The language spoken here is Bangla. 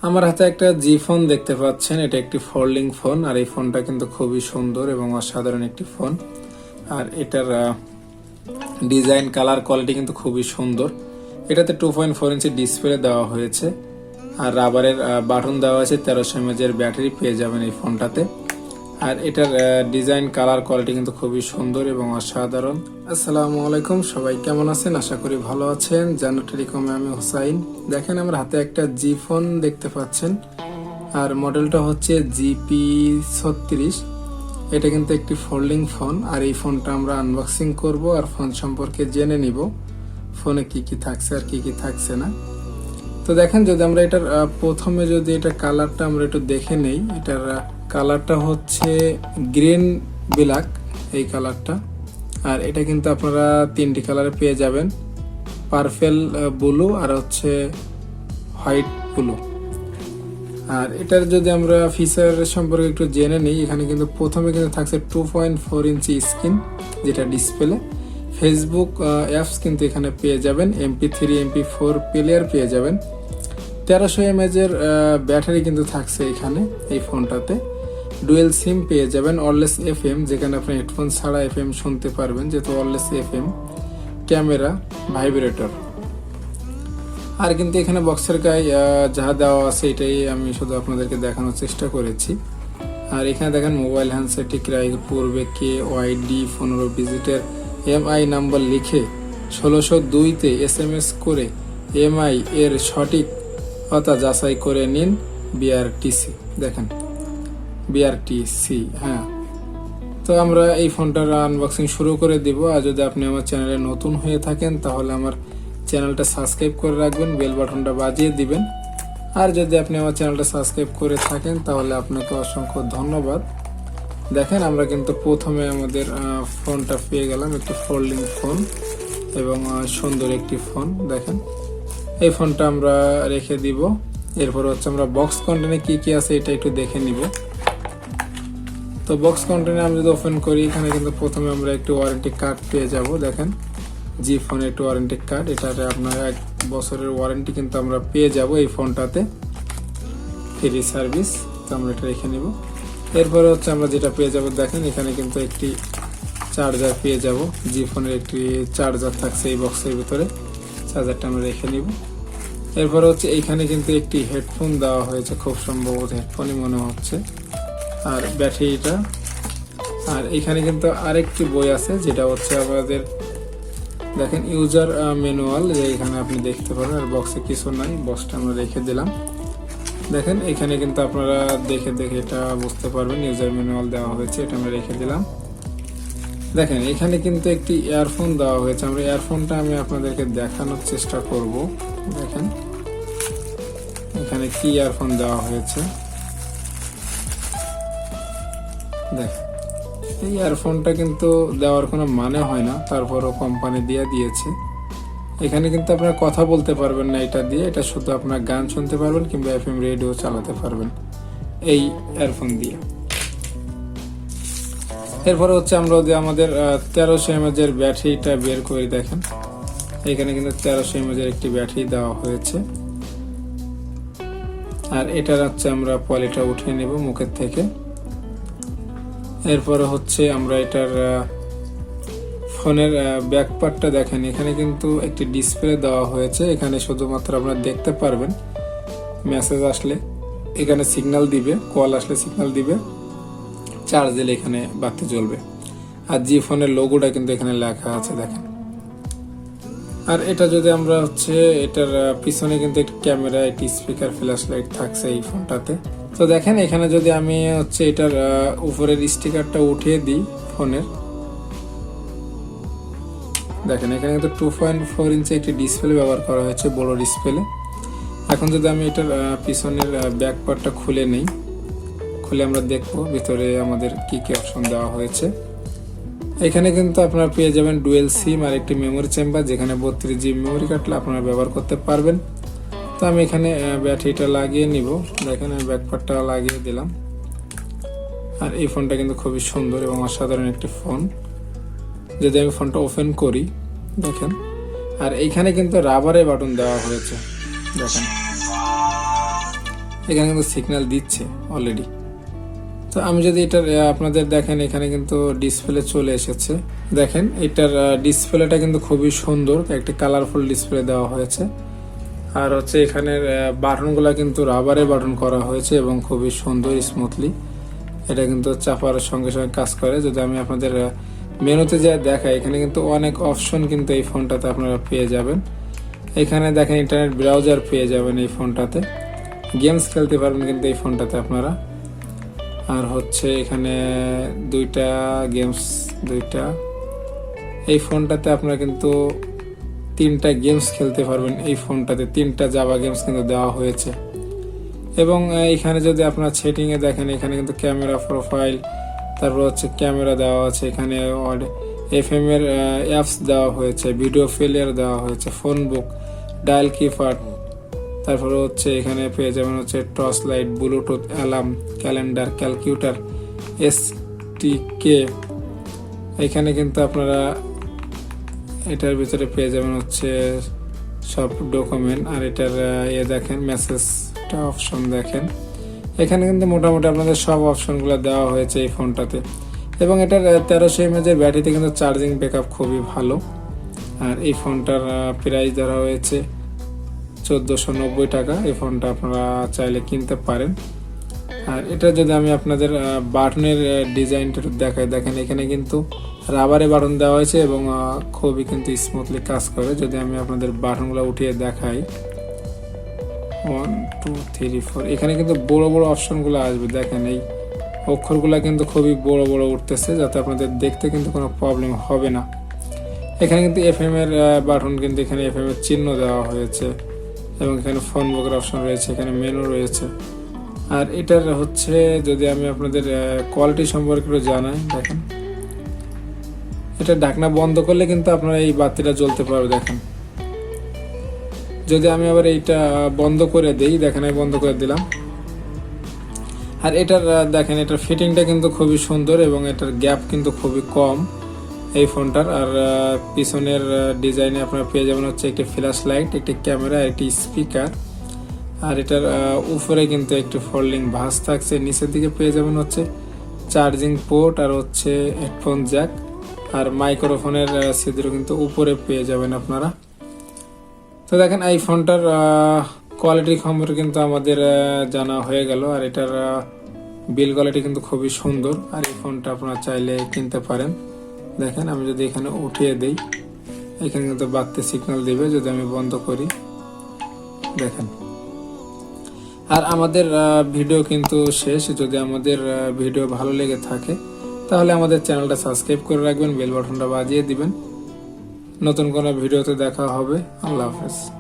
আমার হাতে একটা জি ফোন দেখতে পাচ্ছেন। এটা একটি ফোল্ডিং ফোন, আর এই ফোনটা কিন্তু খুবই সুন্দর এবং অসাধারণ একটি ফোন। আর এটার ডিজাইন, কালার, কোয়ালিটি কিন্তু খুবই সুন্দর। এটাতে 2.4 ইঞ্চি ডিসপ্লে দেওয়া হয়েছে, আর রাবারের বাটন দেওয়া আছে। 1300 mAh ব্যাটারি পেয়ে যাবেন এই ফোনটাতে। আর এটার ডিজাইন, কালার, কোয়ালিটি কিন্তু খুবই সুন্দর এবং অসাধারণ। আসসালামু আলাইকুম, সবাই কেমন আছেন? আশা করি ভালো আছেন। জান্নাত টেলিকমে আমি হোসাইন। দেখেন আমার হাতে একটা জি ফোন দেখতে পাচ্ছেন, আর মডেলটা হচ্ছে GP36। এটা কিন্তু একটি ফোল্ডিং ফোন, আর এই ফোনটা আমরা আনবক্সিং করব আর ফোন সম্পর্কে জেনে নিব ফোনে কি কি থাকছে আর কি কি থাকছে না। তো দেখেন, যদি আমরা এটার প্রথমে যদি এটা কালারটা আমরা একটু দেখে নেই। এটার কালারটা হচ্ছে গ্রিন ব্ল্যাক, এই কালারটা। আর এটা কিন্তু আপনারা তিনটি কালারে পেয়ে যাবেন, পার্পেল ব্লু আর হচ্ছে হোয়াইট ব্লু। আর এটার যদি আমরা ফিচার সম্পর্কে একটু জেনে নিই, এখানে কিন্তু প্রথমে কিন্তু থাকছে 2.4 ইঞ্চি স্ক্রিন, যেটা ডিসপ্লে। ফেসবুক অ্যাপস কিন্তু এখানে পেয়ে যাবেন। MP3 MP4 প্লেয়ার পেয়ে যাবেন। 1300 mAh ব্যাটারি কিন্তু থাকছে এখানে এই ফোনটাতে। ডুয়েল সিম পেয়ে যাবেন। ওয়্যারলেস FM, যেখানে আপনি হেডফোন ছাড়া FM শুনতে পারবেন, যেহেতু ওয়্যারলেস FM। Camera, vibrator. আর কিন্তু এখানে বক্সের গায়ে যা দেওয়া আছে এটাই আমি শুধু আপনাদেরকে দেখানোর চেষ্টা করেছি। আর এখানে দেখেন মোবাইল হ্যান্ডসেটটি ক্রয়ের পূর্বে KYD 15 ডিজিটের MI নাম্বার লিখে 1602-তে SMS করে MI এর সঠিকতা যাচাই করে নিন। BRTC, দেখেন BRTC। হ্যাঁ, তো আমরা এই ফোনটার আনবক্সিং শুরু করে দিব। আর যদি আপনি আমার চ্যানেলে নতুন হয়ে থাকেন তাহলে আমার চ্যানেলটা সাবস্ক্রাইব করে রাখবেন, বেল বাটনটা বাজিয়ে দিবেন। আর যদি আপনি আমার চ্যানেলটা সাবস্ক্রাইব করে থাকেন তাহলে আপনাকে অসংখ্য ধন্যবাদ। দেখেন, আমরা কিন্তু প্রথমে আমাদের ফোনটা পেয়ে গেলাম, একটি ফোল্ডিং ফোন এবং সুন্দর একটি ফোন। দেখেন, এই ফোনটা আমরা রেখে দিব। এরপর হচ্ছে আমরা বক্স কন্টেন্টে কি কি আছে এটা একটু দেখে নিব। তো বক্স কন্টেন্টে আমি যদি ওপেন করি, এখানে কিন্তু প্রথমে আমরা একটি ওয়ারেন্টি কার্ড পেয়ে যাব। দেখেন, জি ফোনের একটি ওয়ারেন্টি কার্ড। এটাতে আপনার 1 বছরের ওয়ারেন্টি কিন্তু আমরা পেয়ে যাব এই ফোনটাতে, ফ্রি সার্ভিস। তো আমরা এটা রেখে নিব। এরপরে হচ্ছে আমরা যেটা পেয়ে যাব, দেখেন এখানে কিন্তু একটি চার্জার পেয়ে যাব। জি ফোনের একটি চার্জার থাকছে এই বক্সের ভিতরে, চার্জারটা আমরা রেখে নিব। এরপরে হচ্ছে এইখানে কিন্তু একটি হেডফোন দেওয়া হয়েছে, খুব সম্ভবত হেডফোনই মনে হচ্ছে, আর ব্যাটারিটা। আর এখানে কিন্তু আরেকটি বই আছে, যেটা হচ্ছে আমাদের দেখেন ইউজার ম্যানুয়াল, যে এখানে আপনি দেখতে পারেন। আর বক্সে কিছু নাই, বক্সটা আমরা রেখে দিলাম। দেখেন এখানে কিন্তু আপনারা দেখে দেখে এটা বুঝতে পারবেন, ইউজার ম্যানুয়াল দেওয়া হয়েছে, এটা আমরা রেখে দিলাম। দেখেন এখানে কিন্তু একটি ইয়ারফোন দেওয়া হয়েছে। আমরা ইয়ারফোনটা আমি আপনাদেরকে দেখানোর চেষ্টা করব। দেখেন এখানে কি ইয়ারফোন দেওয়া হয়েছে। দেখেন, এই ইয়ারফোনটা কিন্তু দেওয়ার কোনো মানে হয় না, তারপরও কোম্পানি দিয়ে দিয়েছে। এখানে কিন্তু আপনারা কথা বলতে পারবেন না এটা দিয়ে, এটা শুধু আপনার গান শুনতে পারবেন কিংবা FM রেডিও চালাতে পারবেন এই ইয়ারফোন দিয়ে। এরপরে হচ্ছে আমরা যদি আমাদের 1300 mAh ব্যাটারিটা বের করে দেখেন, এখানে কিন্তু 1300 mAh একটি ব্যাটারি দেওয়া হয়েছে। আর এটার হচ্ছে আমরা পলিটা উঠিয়ে নেব মুখের থেকে। এরপরে হচ্ছে আমরা এটার ফোনের ব্যাক পার্টটা দেখেন, এখানে কিন্তু একটি ডিসপ্লে দেওয়া হয়েছে। এখানে শুধুমাত্র আপনারা দেখতে পারবেন, মেসেজ আসলে এখানে সিগন্যাল দিবে, কল আসলে সিগন্যাল দিবে, চার্জ দিলে এখানে বাতি জ্বলবে। আর জি ফোনের লোগোটা কিন্তু এখানে লেখা আছে, দেখেন। আর এটা যদি আমরা হচ্ছে এটার পিছনে কিন্তু একটি ক্যামেরা, একটি স্পিকার, ফ্ল্যাশ লাইট থাকছে এই ফোনটাতে। তো দেখেন এখানে যদি আমি হচ্ছে এটার উপরের স্টিকারটা উঠিয়ে দিই ফোনের, দেখেন এখানে কিন্তু 2.4 ইঞ্চি একটি ডিসপ্লে ব্যবহার করা হয়েছে, বড় ডিসপ্লে। এখন যদি আমি এটার পিছনের ব্যাক পার্টটা খুলে নেই, খুলে আমরা দেখবো ভিতরে আমাদের কি কি অপশন দেওয়া হয়েছে। এখানে কিন্তু আপনারা পেয়ে যাবেন ডুয়েল সিম আর একটি মেমোরি চেম্বার, যেখানে 32 GB মেমোরি কার্ড আপনারা ব্যবহার করতে পারবেন। তো আমি এখানে ব্যাটারিটা লাগিয়ে নিব। দেখেন আমি ব্যাক পার্টটা লাগিয়ে দিলাম। আর এই ফোনটা কিন্তু খুবই সুন্দর এবং অসাধারণ একটি ফোন। যদি আমি ফোনটা ওপেন করি, দেখেন, আর এইখানে কিন্তু রাবারের বাটন দেওয়া হয়েছে। দেখেন এখানে কিন্তু সিগন্যাল দিচ্ছে অলরেডি। তো আমি যদি এটার আপনাদের দেখেন এখানে কিন্তু ডিসপ্লে চলে এসেছে। দেখেন এটার ডিসপ্লেটা কিন্তু খুবই সুন্দর, একটি কালারফুল ডিসপ্লে দেওয়া হয়েছে। আর হচ্ছে এখানের বাটনগুলো কিন্তু রাবারের বাটন করা হয়েছে এবং খুবই সুন্দর স্মুথলি এটা কিন্তু চাপার সঙ্গে সঙ্গে কাজ করে। যদি আমি আপনাদের মেনুতে যা দেখাই, এখানে কিন্তু অনেক অপশন কিন্তু এই ফোনটাতে আপনারা পেয়ে যাবেন। এখানে দেখেন ইন্টারনেট ব্রাউজার পেয়ে যাবেন এই ফোনটাতে, গেমস খেলতে পারবেন কিন্তু এই ফোনটাতে আপনারা। আর হচ্ছে এখানে দুইটা গেমস, এই ফোনটাতে আপনারা কিন্তু 3টা গেমস খেলতে পারবেন এই ফোনটাতে, 3টা জাভা গেমস কিন্তু দেওয়া হয়েছে। এবং এখানে যদি আপনার সেটিংয়ে দেখেন, এখানে কিন্তু ক্যামেরা প্রোফাইল, তারপর হচ্ছে ক্যামেরা দেওয়া আছে, এখানে FM এর অ্যাপস দেওয়া হয়েছে, ভিডিও ফেলিয়ার দেওয়া হয়েছে, ফোন বুক, ডায়াল কিপার, তারপরে হচ্ছে এখানে পেয়ে যাবেন হচ্ছে torch light, Bluetooth, alarm, calendar, calculator, STK। এখানে কিন্তু আপনারা এটার ভিতরে পেয়ে যাবেন হচ্ছে সব ডকুমেন্ট। আর এটার দেখেন মেসেজটা অপশন দেখেন, এখানে কিন্তু মোটামুটি আপনাদের সব অপশনগুলো দেওয়া হয়েছে এই ফোনটাতে। এবং এটার 1300 mAh ব্যাটারিতে কিন্তু চার্জিং ব্যাকআপ খুবই ভালো। আর এই ফোনটার প্রাইস ধরা হয়েছে 1490 টাকা। এই ফোনটা আপনারা চাইলে কিনতে পারেন। আর এটা যদি আমি আপনাদের বাটনের ডিজাইনটা দেখাই, দেখেন এখানে কিন্তু রাবারে বাটন দেওয়া হয়েছে এবং খুবই কিন্তু স্মুথলি কাজ করে। যদি আমি আপনাদের বাটনগুলো উঠিয়ে দেখাই, 1 2 3 4, এখানে কিন্তু বড় বড় অপশনগুলো আসবে। দেখেন এই অক্ষরগুলো কিন্তু খুবই বড় বড় উঠতেছে, যাতে আপনাদের দেখতে কিন্তু কোনো প্রবলেম হবে না। এখানে কিন্তু FM এর বাটন, কিন্তু এখানে FM এর চিহ্ন দেওয়া হয়েছে এবং এখানে ফোন বুকের অপশন রয়েছে, এখানে মেনু রয়েছে। আর এটার হচ্ছে যদি আমি আপনাদের কোয়ালিটি সম্পর্কে একটু জানাই, দেখেন এটা ঢাকনা বন্ধ করলে কিন্তু আপনারা এই বাতিটা জ্বলতে পারবে। দেখেন যদি আমি আবার এইটা বন্ধ করে দেই, দেখেন আমি বন্ধ করে দিলাম। আর এটার দেখেন এটার ফিটিংটা কিন্তু খুবই সুন্দর এবং এটার গ্যাপ কিন্তু খুবই কম এই ফোনটার। আর পিছনের ডিজাইনে আপনারা পেয়ে যাবেন হচ্ছে একটি ফ্ল্যাশ লাইট, একটি ক্যামেরা, একটি স্পিকার। আর এটার উপরে কিন্তু একটি ফোল্ডিং ভাঁজ থাকছে। নিচের দিকে পেয়ে যাবেন হচ্ছে চার্জিং পোর্ট আর হচ্ছে হেডফোন জ্যাক, আর মাইক্রোফোনের ছিদ্র কিন্তু উপরে পেয়ে যাবেন আপনারা। তো দেখেন এই ফোনটার কোয়ালিটি সম্পর্কে কিন্তু আমাদের জানা হয়ে গেল। আর এটার বিল কোয়ালিটি কিন্তু খুবই সুন্দর। আর এই ফোনটা আপনারা চাইলে কিনতে পারেন। দেখেন আমি যদি এখানে উঠিয়ে দেই, এখানে কিন্তু বাড়তে সিগন্যাল দিবে। যদি আমি বন্ধ করি, দেখেন। আর আমাদের ভিডিও কিন্তু শেষ। যদি আমাদের ভিডিও ভালো লেগে থাকে তাহলে আমাদের চ্যানেলটা সাবস্ক্রাইব করে রাখবেন, বেল বাটনটা বাজিয়ে দিবেন। নতুন কোনো ভিডিওতে দেখা হবে। আল্লাহ হাফেজ।